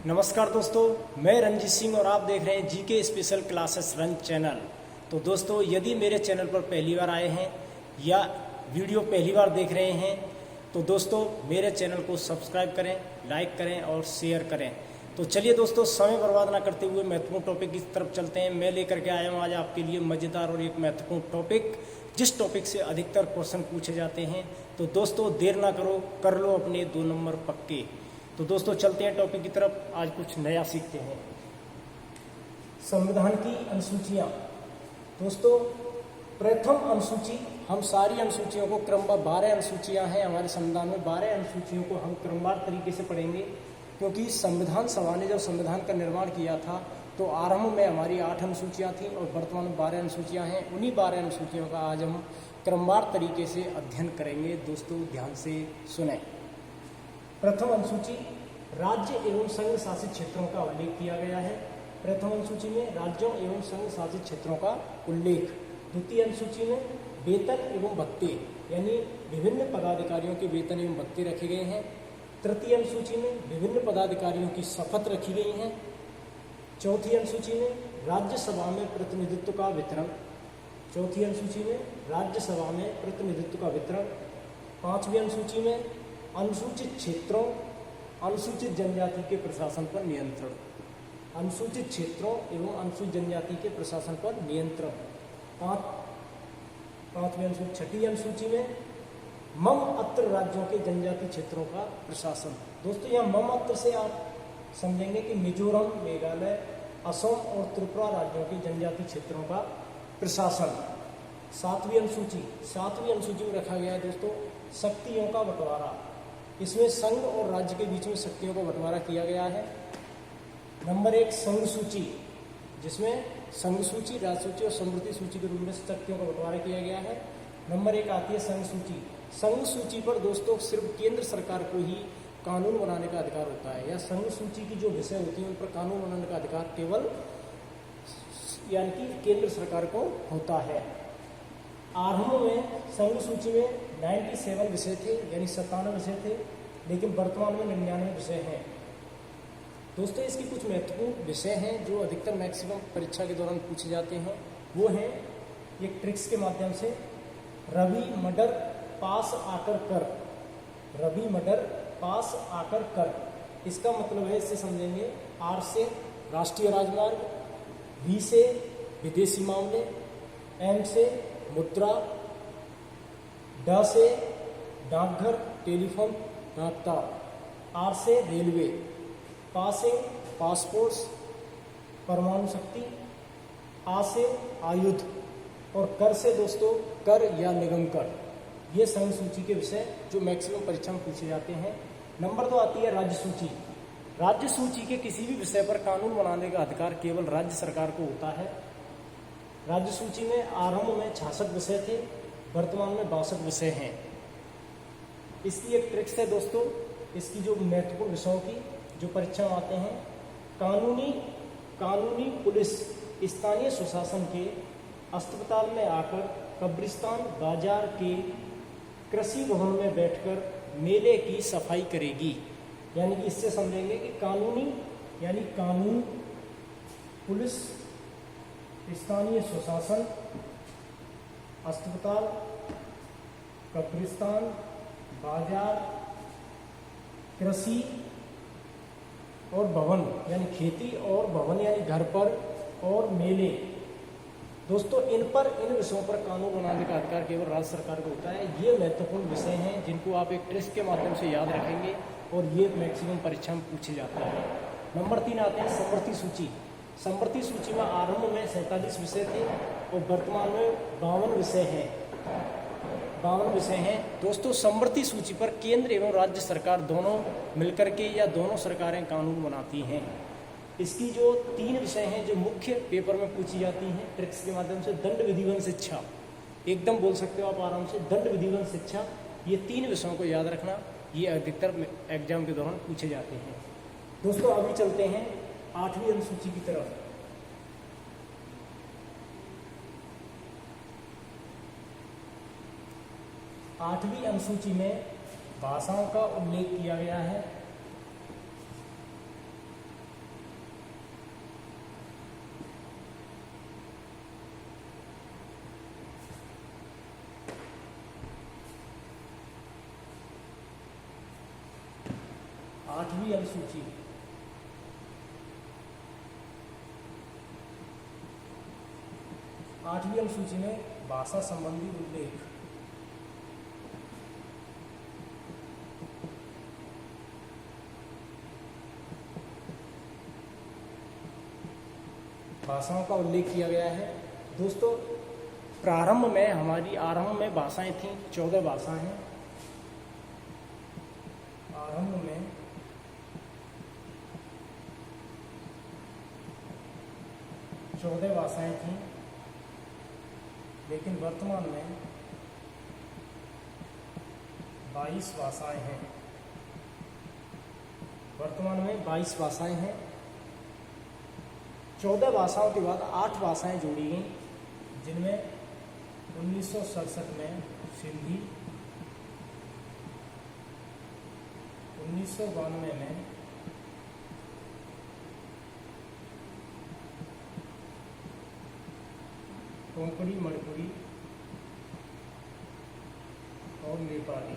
नमस्कार दोस्तों, मैं रंजीत सिंह और आप देख रहे हैं GK special classes run channel. तो दोस्तों, यदि मेरे चैनल पर पहली बार आए हैं या वीडियो पहली बार देख रहे हैं तो दोस्तों मेरे चैनल को सब्सक्राइब करें, लाइक करें और शेयर करें। तो चलिए दोस्तों, समय बर्बाद ना करते हुए महत्वपूर्ण टॉपिक की तरफ चलते हैं। मैं लेकर के आया हूँ आज आपके लिए मज़ेदार और एक महत्वपूर्ण टॉपिक, जिस टॉपिक से अधिकतर क्वेश्चन पूछे जाते हैं। तो दोस्तों देर ना करो, कर लो अपने 2 नंबर पक्के। तो दोस्तों चलते हैं टॉपिक की तरफ, आज कुछ नया सीखते हैं। संविधान की अनुसूचियाँ। दोस्तों प्रथम अनुसूची, हम सारी अनुसूचियों को क्रमवार 12 अनुसूचियाँ हैं हमारे संविधान में, 12 अनुसूचियों को हम क्रमवार तरीके से पढ़ेंगे। क्योंकि संविधान सभा ने जब संविधान का निर्माण किया था तो आरंभ में हमारी 8 अनुसूचियाँ थीं और वर्तमान में 12 अनुसूचियाँ हैं। उन्हीं 12 अनुसूचियों का आज हम क्रमवार तरीके से अध्ययन करेंगे। दोस्तों ध्यान से सुने। प्रथम अनुसूची, राज्य एवं संघ शासित क्षेत्रों का उल्लेख किया गया है। प्रथम अनुसूची में राज्यों एवं संघ शासित क्षेत्रों का उल्लेख। द्वितीय अनुसूची में वेतन एवं भत्ते, यानी विभिन्न पदाधिकारियों के वेतन एवं भत्ते रखे गए हैं। तृतीय अनुसूची में विभिन्न पदाधिकारियों की शपथ रखी गई हैं। चौथी अनुसूची में राज्यसभा में प्रतिनिधित्व का वितरण। चौथी अनुसूची में राज्यसभा में प्रतिनिधित्व का वितरण। पांचवी अनुसूची में अनुसूचित क्षेत्रों, अनुसूचित जनजाति के प्रशासन पर नियंत्रण। अनुसूचित क्षेत्रों एवं अनुसूचित जनजाति के प्रशासन पर नियंत्रण। पांचवी अनुसूची। छठी अनुसूची में मम अत्र राज्यों के जनजाति क्षेत्रों का प्रशासन। दोस्तों यहाँ मम अत्र से आप समझेंगे कि मिजोरम, मेघालय, असम और त्रिपुरा राज्यों के जनजाति क्षेत्रों का प्रशासन। सातवीं अनुसूची में रखा गया है दोस्तों शक्तियों का बंटवारा। इसमें संघ और राज्य के बीच में शक्तियों का बंटवारा किया गया है। नंबर 1 संघ सूची, जिसमें संघ सूची, राज्य सूची और समृद्धि सूची के रूप में शक्तियों का बंटवारा किया गया है। नंबर 1 आती है संघ सूची। संघ सूची पर दोस्तों सिर्फ केंद्र सरकार को ही कानून बनाने का अधिकार होता है, या संघ सूची की जो विषय होती है उन पर कानून बनाने का अधिकार केवल यानी कि केंद्र सरकार को होता है। आरंभ में संघ सूची में 97 विषय थे, यानी 97 विषय थे, लेकिन वर्तमान में 99 विषय हैं। दोस्तों इसकी कुछ महत्वपूर्ण विषय हैं जो अधिकतर मैक्सिमम परीक्षा के दौरान पूछे जाते हैं। वो हैं एक ट्रिक्स के माध्यम से, रवि मर्डर पास आकर कर। रवि मर्डर पास आकर कर, इसका मतलब है, इससे समझेंगे, आर से राष्ट्रीय राजमार्ग, वी से विदेशी मामले, एम से मुद्रा, ड से डाकघर, टेलीफोन, डाकतार, आर से रेलवे, पा से पासपोर्ट्स, परमाणु शक्ति, आ से आयुध और कर से दोस्तों कर या निगम कर। ये संघ सूची के विषय जो मैक्सिमम परीक्षा में पूछे जाते हैं। नंबर 2 आती है राज्य सूची। राज्य सूची के किसी भी विषय पर कानून बनाने का अधिकार केवल राज्य सरकार को होता है। राज्य सूची में आरंभ में 66 विषय थे, वर्तमान में 62 विषय हैं। इसकी एक ट्रिक्स है दोस्तों, इसकी जो महत्वपूर्ण विषयों की जो परीक्षा में आते हैं, कानूनी पुलिस स्थानीय स्वशासन के अस्पताल में आकर कब्रिस्तान बाजार के कृषि भवन में बैठकर मेले की सफाई करेगी। यानी कि इससे समझेंगे कि कानूनी यानी कानून, पुलिस, स्थानीय स्वशासन, अस्पताल, कब्रिस्तान, बाजार, कृषि और भवन यानी खेती और भवन यानी घर पर, और मेले। दोस्तों इन विषयों पर कानून बनाने का अधिकार केवल राज्य सरकार को होता है। ये महत्वपूर्ण विषय हैं जिनको आप एक टेस्ट के माध्यम से याद रखेंगे और ये मैक्सिमम परीक्षा में पूछे जाता है। नंबर 3 आते हैं समृद्धि सूची। समृद्धि सूची में आरंभ में 47 विषय थे और वर्तमान में 52 विषय हैं। दोस्तों समृद्धि सूची पर केंद्र एवं राज्य सरकार दोनों मिलकर के या दोनों सरकारें कानून बनाती हैं। इसकी जो 3 विषय हैं जो मुख्य पेपर में पूछी जाती हैं ट्रिक्स के माध्यम से, दंड विधिवन शिक्षा, एकदम बोल सकते हो आप आराम से, दंड विधिवन शिक्षा। ये 3 विषयों को याद रखना, ये अधिकतर एग्जाम के दौरान पूछे जाते हैं। दोस्तों अभी चलते हैं 8वीं अनुसूची की तरफ। 8वीं अनुसूची में भाषाओं का उल्लेख किया गया है। 8वीं अनुसूची, आठवीं अनुसूची में भाषा संबंधी उल्लेख। भाषाओं का उल्लेख किया गया है। दोस्तों प्रारंभ में आरंभ में भाषाएं थीं 14 भाषाएं हैं। आरंभ में 14 भाषाएं थीं, लेकिन वर्तमान में 22 भाषाएं हैं। वर्तमान में 22 भाषाएं हैं। 14 भाषाओं के बाद 8 भाषाएं जोड़ी गई, जिनमें 1967 में सिंधी, 1992 में कोंकणी, मणिपुरी और नेपाली।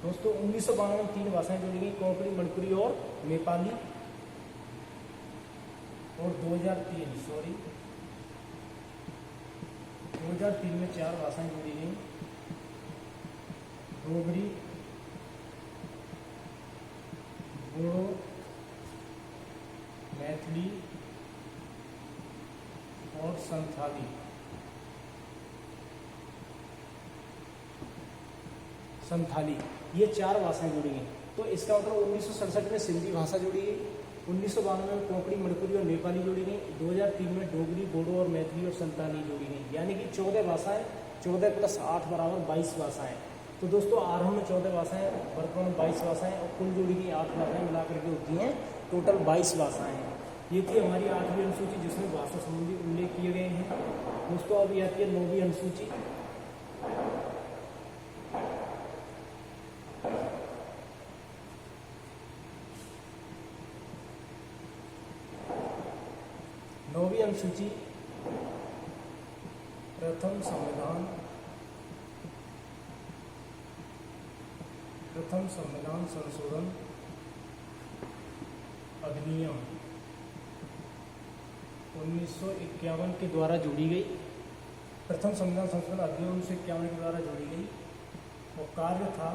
दोस्तों 1992 में 3 भाषाएं जोड़ी गई, कोंकणी, मणिपुरी और नेपाली। और 2003 में 4 भाषाएं जोड़ी गई, डोगरी, बोडो, मैथिली और संथाली। ये 4 भाषाएं जोड़ी गई। तो इसका मतलब 1967 में सिंधी भाषा जोड़ी गई, 1992 में कोंकणी, मणिपुरी और नेपाली जोड़ी गई, 2003 में डोगरी, बोडो और मैथिली और संताली जोड़ी गई। यानी कि 14 भाषाएं, 14 + 8 = 22 भाषाएं। तो दोस्तों आरंभ में 14 भाषाएं, वर्तमान में 22 भाषाएं और कुल जोड़ी गई 8 भाषाएं मिलाकर के होती हैं टोटल 22 भाषाएं हैं। ये थी हमारी 8वीं अनुसूची, जिसमें भाषा संबंधी उल्लेख किए गए हैं। दोस्तों अभी आती है 9वीं अनुसूची। 9वीं अनुसूची प्रथम संविधान संशोधन अधिनियम 1951 के द्वारा जोड़ी गई। प्रथम संविधान संशोधन अधिनियम 1951 के द्वारा जोड़ी गई। वो कार्य था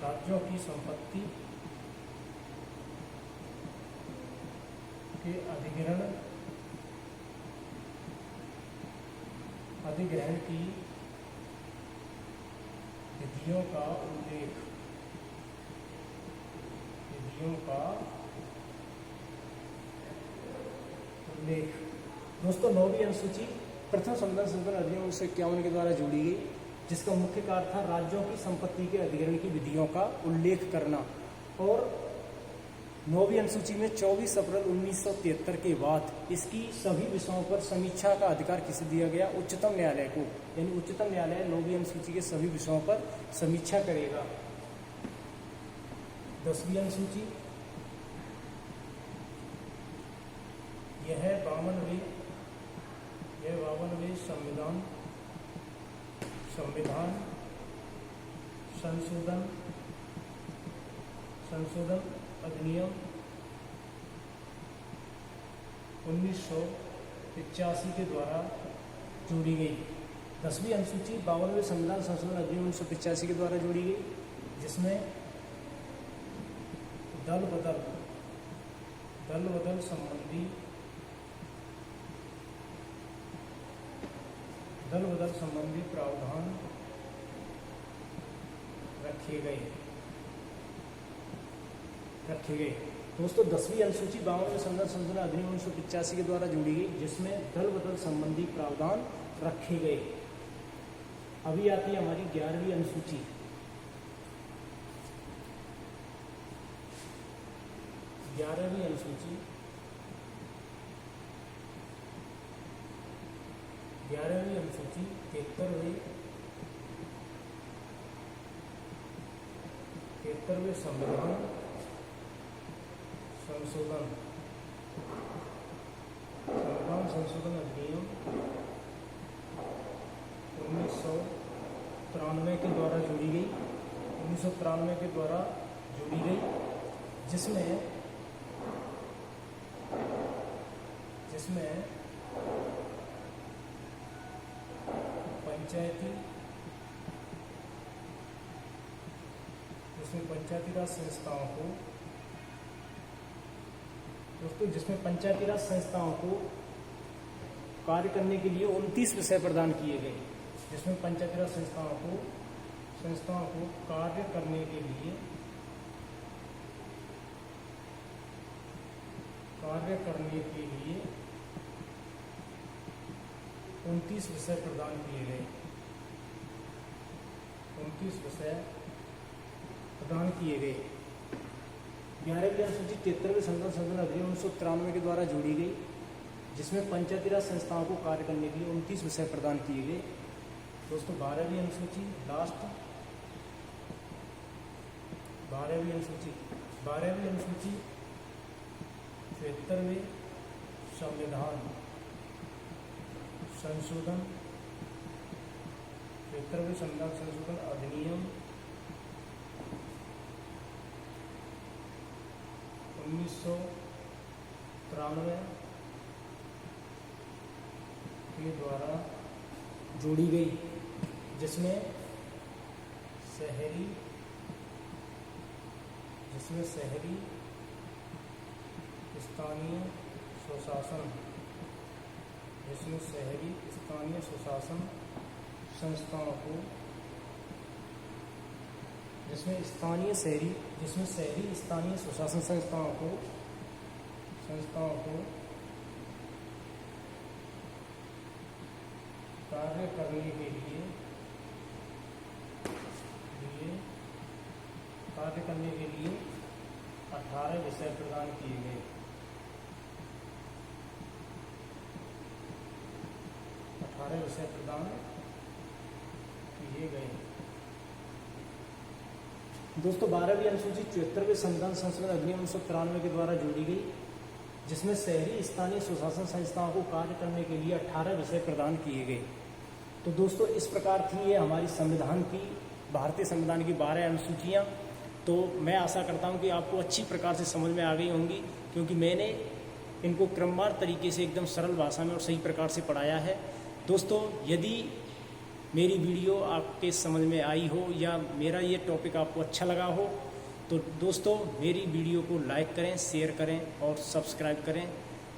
राज्यों की संपत्ति के अधिग्रहण की विधियों का उल्लेख। दोस्तों 9वीं अनुसूची प्रथम संविधान संशोधन अधिनियम 1951 के द्वारा जोड़ी गई, जिसका मुख्य कार्य था राज्यों की संपत्ति के अधिग्रहण की विधियों का उल्लेख करना। और 9वीं अनुसूची में 24 अप्रैल 1973 के बाद इसकी सभी विषयों पर समीक्षा का अधिकार किसे दिया गया? उच्चतम न्यायालय को। यानी उच्चतम न्यायालय 9वीं अनुसूची के सभी विषयों पर समीक्षा करेगा। 10वीं अनुसूची, यह 52वें संविधान संशोधन अधिनियम 1985 के द्वारा जोड़ी गई। 10वीं अनुसूची 52वें संविधान संशोधन अधिनियम 1985 के द्वारा जोड़ी गई, जिसमें दल बदल संबंधी प्रावधान रखे गए। दोस्तों 10वीं अनुसूची 52वें संविधान संशोधन अधिनियम 1985 के द्वारा जोड़ी गई, जिसमें दल बदल संबंधी प्रावधान रखे गए। अभी आती है हमारी 11वीं अनुसूची। 11वीं अनुसूची 73वें संविधान संशोधन 1993 के द्वारा जोड़ी गई, जिसमें पंचायती राज संस्थाओं को दोस्तों जिसमें पंचायती राज संस्थाओं को कार्य करने के लिए 29 विषय प्रदान किए गए, जिसमें पंचायती राज संस्थाओं को कार्य करने के लिए 29 विषय प्रदान किए गए। 29 विषय प्रदान किए गए। 11वीं अनुसूची 73वें संशोधन अधिनियम 1993 के द्वारा जोड़ी गई, जिसमें पंचायती राज संस्थाओं को कार्य करने के लिए 29 विषय प्रदान किए गए। दोस्तों 12वीं अनुसूची 73वें संविधान संशोधन अधिनियम 1993 के द्वारा जोड़ी गई, जिसमें शहरी स्थानीय स्वशासन संस्थाओं को शहरी स्थानीय स्वशासन संस्थाओं को कार्य करने के लिए 18 विषय प्रदान किए गए। 18 विषय प्रदान किए गए। दोस्तों 12वीं अनुसूची 74वें संविधान संशोधन अधिनियम 1993 के द्वारा जोड़ी गई, जिसमें शहरी स्थानीय स्वशासन संस्थाओं को कार्य करने के लिए 18 विषय प्रदान किए गए। तो दोस्तों इस प्रकार थी ये हमारी भारतीय संविधान की 12 अनुसूचियाँ। तो मैं आशा करता हूँ कि आपको अच्छी प्रकार से समझ में आ गई होंगी, क्योंकि मैंने इनको क्रमवार तरीके से एकदम सरल भाषा में और सही प्रकार से पढ़ाया है। दोस्तों यदि मेरी वीडियो आपके समझ में आई हो या मेरा ये टॉपिक आपको अच्छा लगा हो, तो दोस्तों मेरी वीडियो को लाइक करें, शेयर करें और सब्सक्राइब करें।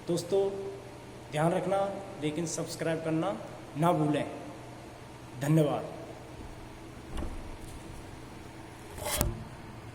दोस्तों ध्यान रखना, लेकिन सब्सक्राइब करना ना भूलें। धन्यवाद।